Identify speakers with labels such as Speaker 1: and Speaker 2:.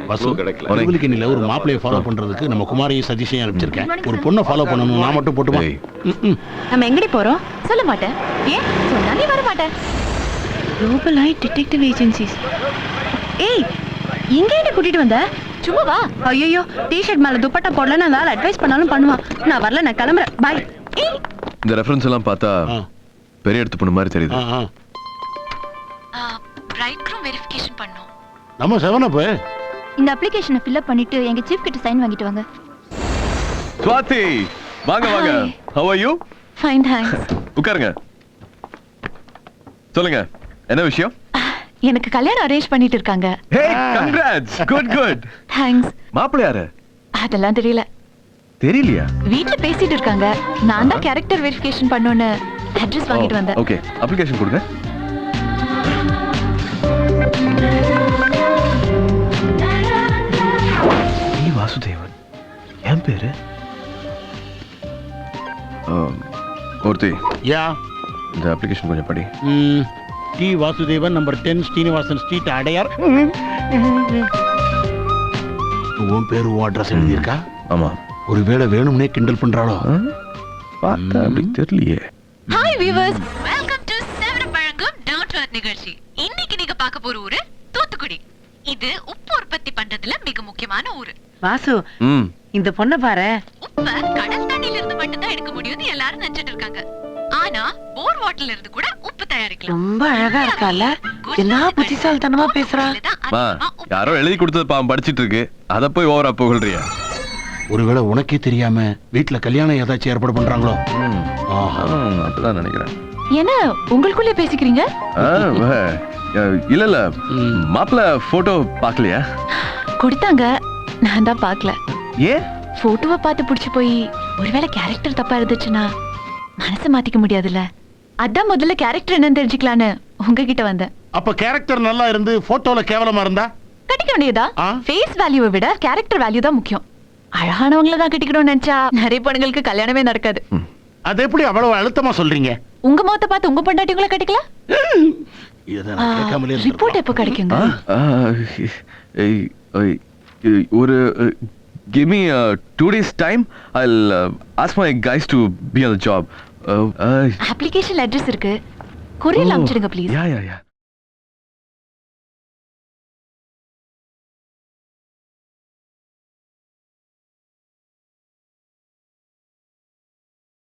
Speaker 1: வசூலிக்கணில ஒரு மாப்பிளையை ஃபாலோ பண்றதுக்கு நம்ம குமாரையும் சதீஷையும் அனுப்பிச்சிருக்கேன். ஒரு பொண்ணை ஃபாலோ பண்ணணும், நான் மட்டும் போட்டுமா?
Speaker 2: நம்ம எங்கடி போறோம்? சொல்ல மாட்டேன். ஏன் சொன்னாலே வர மாட்டேன். குளோபல் ஐ டிடெக்டிவ் ஏஜென்சிஸ். ஏய், இங்க என்ன கூட்டிட்டு வந்த? சும்மா வா. ஐயோ, டி-ஷர்ட் மேல துப்பட்டா போடலன்னு அந்த ஆள் அட்வைஸ் பண்ணாலும் பண்ணுவான். நான் வரல, நான் கிளம்புறேன். பாய்.
Speaker 3: இந்த ரெஃபரன்ஸ் எல்லாம் பார்த்தா பெரிய எடுத்து பொண்ணு மாதிரி தெரியுது.
Speaker 2: பிரைட் க்ரூம் வெரிஃபிகேஷன் பண்ணோம்.
Speaker 1: நம்ம செவனப்
Speaker 2: இந்த அப்ளிகேஷனை ஃபில் அப் பண்ணிட்டு எங்க சீஃப் கிட்ட சைன் வாங்கிட்டு வாங்க.
Speaker 3: ஸ்வாதி, வாங்க வாங்க. How are you?
Speaker 2: Fine, thanks.
Speaker 3: உட்காருங்க. சொல்லுங்க, என்ன விஷயம்?
Speaker 2: எனக்கு கல்யாணம் அரேஞ்ச் பண்ணிட்டு இருக்காங்க.
Speaker 3: Hey, congrats. Good, good.
Speaker 2: Thanks.
Speaker 3: மாப்பிள்ளை யாரு?
Speaker 2: அதெல்லாம் தெரியல.
Speaker 3: தெரியலையா?
Speaker 2: வீட்ல பேசிட்டு இருக்காங்க. நான் தான் கேரக்டர் வெரிஃபிகேஷன் பண்ணனும்னு அட்ரஸ் வாங்கிட்டு வந்தேன்.
Speaker 3: ஓகே, அப்ளிகேஷன் கொடுங்க. வாசுதேவன் என் பேரு. மூர்த்தி,
Speaker 1: யா,
Speaker 3: இந்த அப்ளிகேஷன் கொஞ்சம் படி.
Speaker 1: T Vasudevan, number 10 Srinivasan street, Adyar. உன் பேரு அட்ரஸ் எழுதியிருக்கா?
Speaker 3: ஆமா.
Speaker 1: ஒருவேளை வேணும்னே கிண்டல் பண்றாளோ?
Speaker 3: பார்த்தா அப்படி தெரியலையே.
Speaker 2: ஹாய் வியூவர்ஸ், வெல்கம் டு செவன பழங்கும் டவுன் டு அர்த் நிகழ்ச்சி. இன்னைக்கு நீங்க பார்க்க போற ஊரு தூத்துக்குடி. இது உப்பு உற்பத்தி பண்றதுல மிக முக்கியமான ஊரு.
Speaker 4: வாசு, இந்த பொண்ண பாரு.
Speaker 2: உப்ப கடல் தண்ணில இருந்து மட்டும் தான் எடுக்க முடியும்னு எல்லாரும் நினைச்சிட்டு இருக்காங்க. ஆனா போர் வாட்டர்ல இருந்து கூட உப்பு தயாரிக்கலாம்.
Speaker 4: ரொம்ப அழகா இருக்கால. என்ன புத்திசாலித்தனமா பேசுறா.
Speaker 3: யாரோ எழுதி கொடுத்தது பாவம் படிச்சிட்டு இருக்கு. அத போய் ஓவரா புகழ்றியா?
Speaker 1: ஒருவேளை உனக்கே தெரியாம வீட்டுல கல்யாணம் ஏதாச்சும் ஏற்பாடு பண்றாங்களோ?
Speaker 3: அப்படிதான் நினைக்கிறேன்.
Speaker 2: என்ன உங்களுக்குள்ளே பேசிக்கிறீங்க?
Speaker 3: இல்ல இல்ல, மாப்பிள்ள போட்டோ பாக்கலையா?
Speaker 2: கொடுத்தாங்க, நான் தான் பார்க்கல.
Speaker 3: ஏன்?
Speaker 2: போட்டோவை பார்த்து பிடிச்சு போய் ஒருவேளை கேரக்டர் தப்பா இருந்துச்சுன்னா மனசை மாத்திக்க முடியாதுல்ல. அதான் முதல்ல கேரக்டர் என்னன்னு தெரிஞ்சுக்கலான்னு உங்ககிட்ட வந்தேன்.
Speaker 1: அப்ப கேரக்டர் நல்லா இருந்து போட்டோல கேவலமா இருந்தா
Speaker 2: கட்டிக்க வேண்டியதா? ஃபேஸ் வேல்யூவை விட கேரக்டர் வேல்யூ தான் முக்கியம். அழகானவங்கள தான் கட்டிக்கணும்னு நினைச்சா நிறைய பொண்ணுங்களுக்கு கல்யாணமே நடக்காது.
Speaker 1: அது எப்படி அவ்வளவு அழுத்தமா சொல்றீங்க?
Speaker 2: உங்க முகத்தை பார்த்து உங்க பொண்டாட்டிங்களை கட்டிக்கலாம். ரிப்போர்ட் எப்போ கிடைக்குங்க?
Speaker 3: ஒரு give me 2 days time. I'll ask my guys to be on the job.
Speaker 2: Application address இருக்கு, கொரியர்ல அனுப்பிச்சிடுங்க ப்ளீஸ்.
Speaker 3: Yeah.